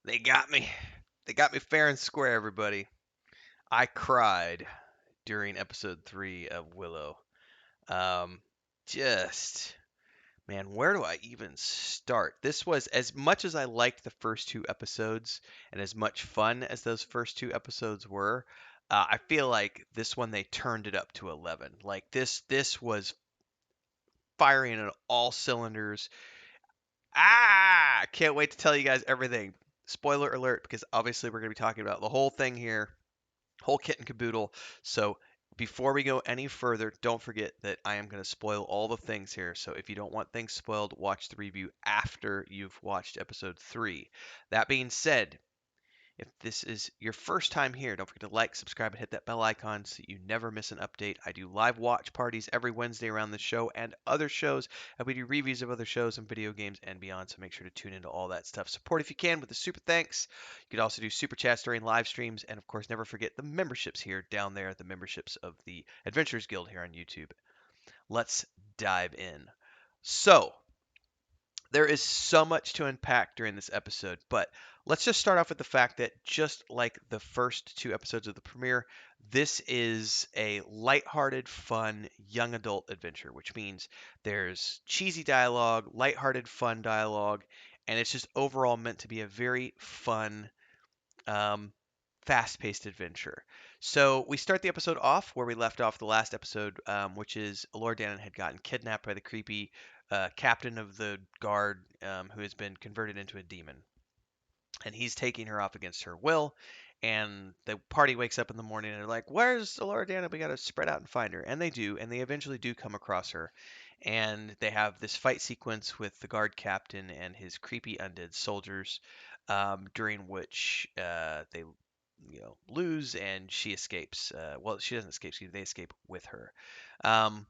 They got me. They got me fair and square, everybody. I cried during episode 3 of Willow. Um, just, man, where do I even start? This was, as much as I liked the first two episodes and as much fun as those first two episodes were, I feel like this one they turned it up to 11. Like this was firing on all cylinders. Can't wait to tell you guys everything. Spoiler alert, because obviously we're going to be talking about the whole thing here, whole kit and caboodle. So before we go any further, don't forget that I am going to spoil all the things here. So if you don't want things spoiled, watch the review after you've watched episode 3. That being said, if this is your first time here, don't forget to like, subscribe, and hit that bell icon so you never miss an update. I do live watch parties every Wednesday around the show and other shows, and we do reviews of other shows and video games and beyond, so make sure to tune into all that stuff. Support if you can with the super thanks. You could also do super chats during live streams, and of course, never forget the memberships here down there, the memberships of the Adventurers Guild here on YouTube. Let's dive in. So, there is so much to unpack during this episode, but let's just start off with the fact that just like the first two episodes of the premiere, this is a lighthearted, fun, young adult adventure, which means there's cheesy dialogue, lighthearted, fun dialogue, and it's just overall meant to be a very fun, um, fast-paced adventure. So we start the episode off where we left off the last episode, which is Laura Dannon had gotten kidnapped by the creepy captain of the guard, who has been converted into a demon, and he's taking her off against her will. And the party wakes up in the morning and they're like, "Where's Laura Dannon? We got to spread out and find her." And they do, and they eventually do come across her. And they have this fight sequence with the guard captain and his creepy undead soldiers, during which they lose and she escapes. Well, she doesn't escape. They escape with her. Um,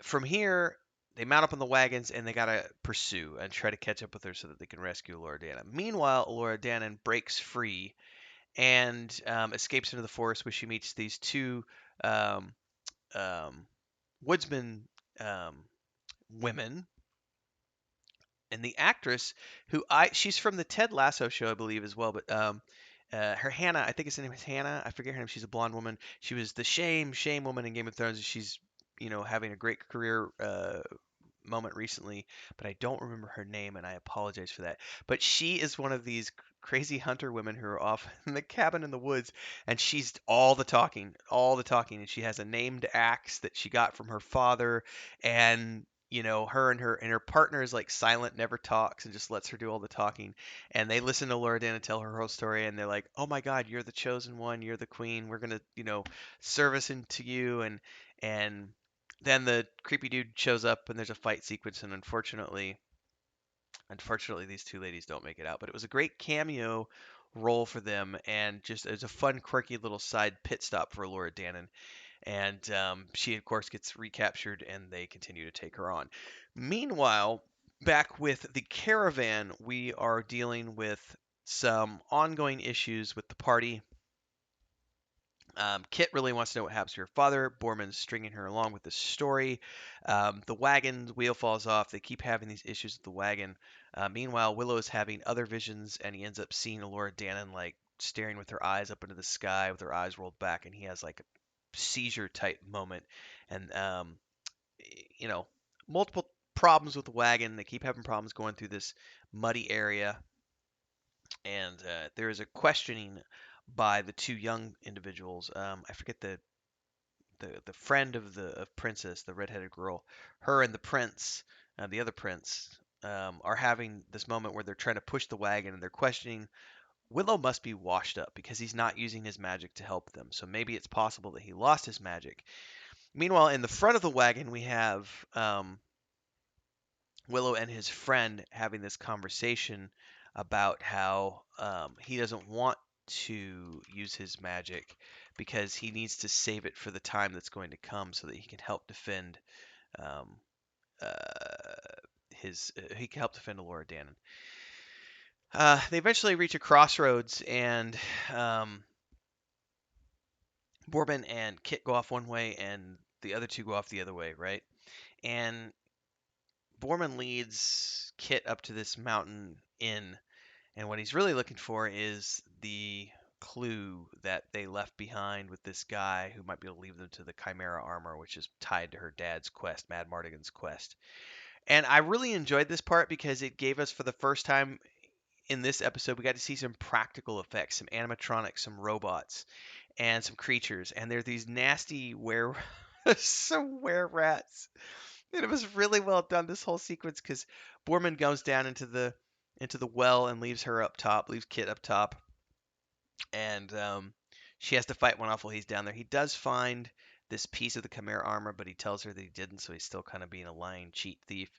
from here, they mount up on the wagons and they gotta pursue and try to catch up with her so that they can rescue Laura Dannon. Meanwhile, Laura Dannon breaks free and escapes into the forest, where she meets these two um, um, woodsman um, women. And the actress, who she's from the Ted Lasso show, I believe, as well. But her Hannah, I think her name is Hannah. I forget her name. She's a blonde woman. She was the shame woman in Game of Thrones. She's having a great career moment recently, but I don't remember her name, and I apologize for that. But she is one of these crazy hunter women who are off in the cabin in the woods, and she's all the talking, and she has a named axe that she got from her father, and her and her partner is like silent, never talks, and just lets her do all the talking. And they listen to Laura Dan and tell her whole story, and they're like, "Oh my God, you're the chosen one. You're the queen. We're gonna, service into you." And then the creepy dude shows up, and there's a fight sequence, and unfortunately, these two ladies don't make it out. But it was a great cameo role for them, and just as a fun, quirky little side pit stop for Laura Dannon. And she, of course, gets recaptured, and they continue to take her on. Meanwhile, back with the caravan, we are dealing with some ongoing issues with the party. Kit really wants to know what happens to her father. Borman's stringing her along with this story. The wagon's wheel falls off. They keep having these issues with the wagon. Meanwhile, Willow is having other visions, and he ends up seeing Laura Dannon like staring with her eyes up into the sky with her eyes rolled back, and he has like a seizure type moment. And you know, multiple problems with the wagon. They keep having problems going through this muddy area, and there is a questioning by the two young individuals. I forget the friend of the princess, the redheaded girl. Her and the prince, the other prince, are having this moment where they're trying to push the wagon, and they're questioning. Willow must be washed up because he's not using his magic to help them. So maybe it's possible that he lost his magic. Meanwhile, in the front of the wagon, we have Willow and his friend having this conversation about how he doesn't want to use his magic because he needs to save it for the time that's going to come so that he can help defend um, uh, he can help defend Laura Dannon. They eventually reach a crossroads, and Borman and Kit go off one way, and the other two go off the other way, right? And Borman leads Kit up to this mountain inn, and what he's really looking for is the clue that they left behind with this guy who might be able to lead them to the Chimera armor, which is tied to her dad's quest, Mad Mardigan's quest. And I really enjoyed this part because it gave us, for the first time in this episode, we got to see some practical effects, some animatronics, some robots, and some creatures. And they're these nasty some were rats. And it was really well done, this whole sequence, because Borman goes down into the well and leaves her up top, leaves Kit up top, and she has to fight one off while he's down there. He does find this piece of the Chimera armor, but he tells her that he didn't, so he's still kind of being a lying cheat thief.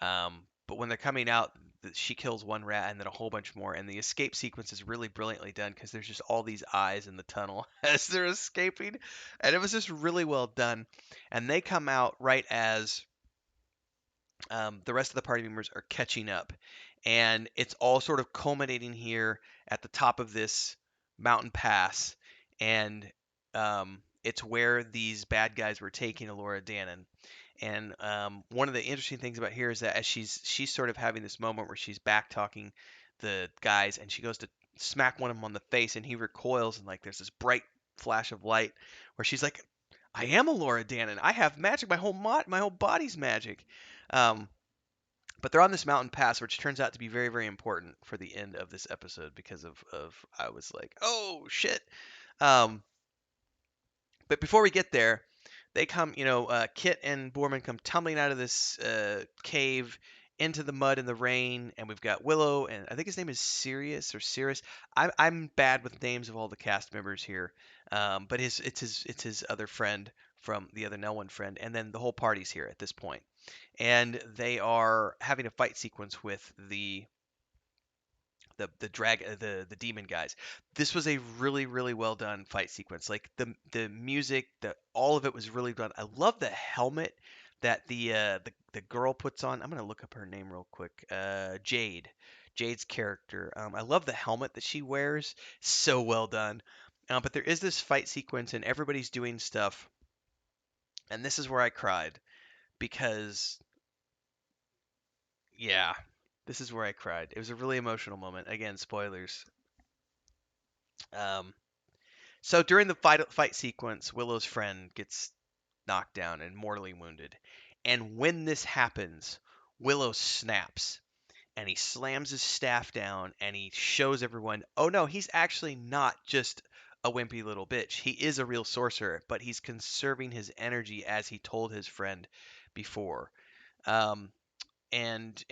But when they're coming out, she kills one rat and then a whole bunch more, and the escape sequence is really brilliantly done because there's just all these eyes in the tunnel as they're escaping, and it was just really well done. And they come out right as the rest of the party members are catching up, and it's all sort of culminating here at the top of this mountain pass, and it's where these bad guys were taking Elora Danan. And one of the interesting things about here is that as she's sort of having this moment where she's back talking the guys, and she goes to smack one of them on the face, and he recoils, and like there's this bright flash of light where she's like, "I am Elora Danan. I have magic. My whole body's magic." Um, but they're on this mountain pass, which turns out to be very, very important for the end of this episode because of I was like, oh shit. Um, but before we get there, they come, Kit and Borman come tumbling out of this cave into the mud and the rain, and we've got Willow, and I think his name is Sirius or Cirrus. I'm bad with names of all the cast members here, but it's his other friend from the other No One friend, and then the whole party's here at this point, and they are having a fight sequence with the demon guys. This was a really, really well done fight sequence. Like the music, all of it was really done. I love the helmet that the girl puts on. I'm gonna look up her name real quick. Jade. Jade's character. I love the helmet that she wears. So well done. But there is this fight sequence and everybody's doing stuff, and this is where I cried because yeah, this is where I cried. It was a really emotional moment. Again, spoilers. Um, So during the fight sequence, Willow's friend gets knocked down and mortally wounded. And when this happens, Willow snaps and he slams his staff down and he shows everyone, oh no, he's actually not just a wimpy little bitch. He is a real sorcerer, but he's conserving his energy as he told his friend before. Um, and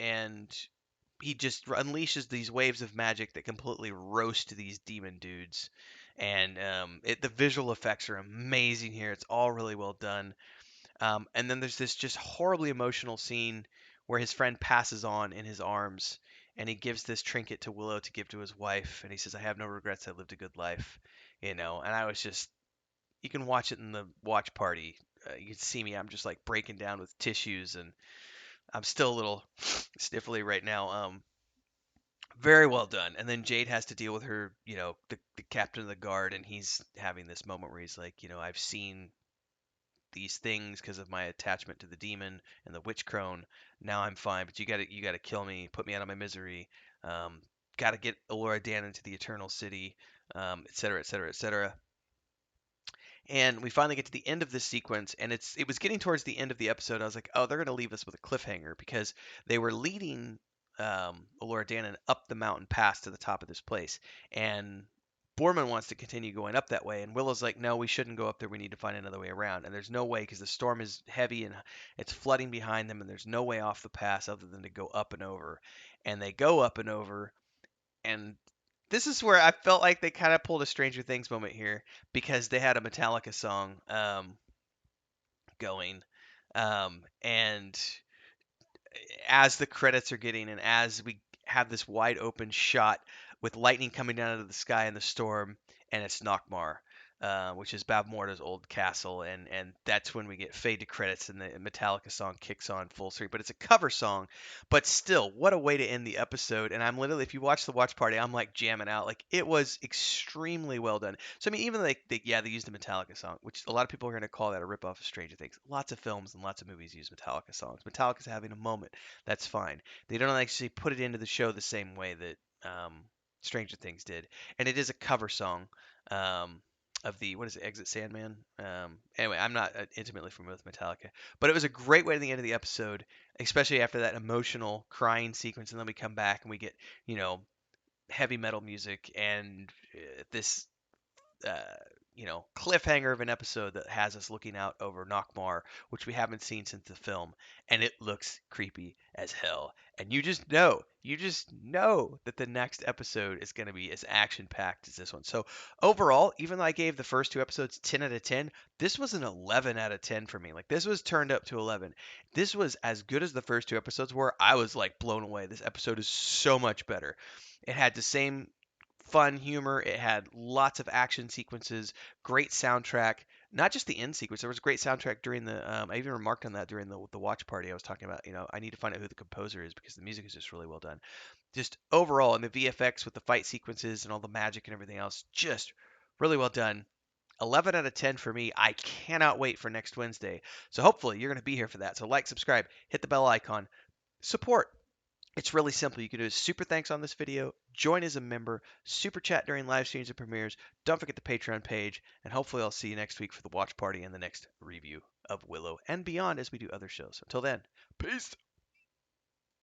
he just unleashes these waves of magic that completely roast these demon dudes. And the visual effects are amazing here. It's all really well done. And then there's this just horribly emotional scene where his friend passes on in his arms, and he gives this trinket to Willow to give to his wife, and he says, "I have no regrets. I lived a good life," you know. And I was just, you can watch it in the watch party. You can see me. I'm just like breaking down with tissues, and I'm still a little sniffly right now. Very well done. And then Jade has to deal with her, the captain of the guard, and he's having this moment where he's like, I've seen these things because of my attachment to the demon and the witch crone. Now I'm fine, but you gotta kill me, put me out of my misery. Gotta get Elora Dan into the Eternal City, et cetera, et cetera, et cetera. And we finally get to the end of this sequence, and it was getting towards the end of the episode. I was like, oh, they're gonna leave us with a cliffhanger because they were leading Elora Danan up the mountain pass to the top of this place, and Borman wants to continue going up that way, and Willow's like, no, we shouldn't go up there. We need to find another way around. And there's no way because the storm is heavy and it's flooding behind them, and there's no way off the pass other than to go up and over. And they go up and over, and this is where I felt like they kind of pulled a Stranger Things moment here because they had a Metallica song going, and as the credits are getting, and as we have this wide open shot with lightning coming down out of the sky in the storm, and it's Nockmar. which is Bob Morta's old castle, and that's when we get fade to credits and the Metallica song kicks on full screen. But it's a cover song, but still, what a way to end the episode! And I'm literally, if you watch the watch party, I'm like jamming out. Like it was extremely well done. So I mean, even like they used the Metallica song, which a lot of people are going to call that a ripoff of Stranger Things. Lots of films and lots of movies use Metallica songs. Metallica's having a moment. That's fine. They don't actually put it into the show the same way that Stranger Things did, and it is a cover song. Um, of the what is it, Exit Sandman? Anyway, I'm not intimately familiar with Metallica, but it was a great way to the end of the episode, especially after that emotional crying sequence, and then we come back and we get you know heavy metal music and this uh, cliffhanger of an episode that has us looking out over Nockmaar, which we haven't seen since the film, and it looks creepy as hell. And you just know that the next episode is going to be as action packed as this one. So overall, even though I gave the first two episodes 10 out of 10, this was an 11 out of 10 for me. Like this was turned up to 11. This was as good as the first two episodes were. I was like blown away. This episode is so much better. It had the same fun humor. It had lots of action sequences, great soundtrack. Not just the end sequence. There was a great soundtrack during the. I even remarked on that during the watch party. I was talking about. I need to find out who the composer is because the music is just really well done. Just overall, and the VFX with the fight sequences and all the magic and everything else, just really well done. 11 out of 10 for me. I cannot wait for next Wednesday. So hopefully you're going to be here for that. So like, subscribe, hit the bell icon, support. It's really simple. You can do a super thanks on this video, join as a member, super chat during live streams and premieres. Don't forget the Patreon page, and hopefully I'll see you next week for the watch party and the next review of Willow and beyond as we do other shows. Until then, peace.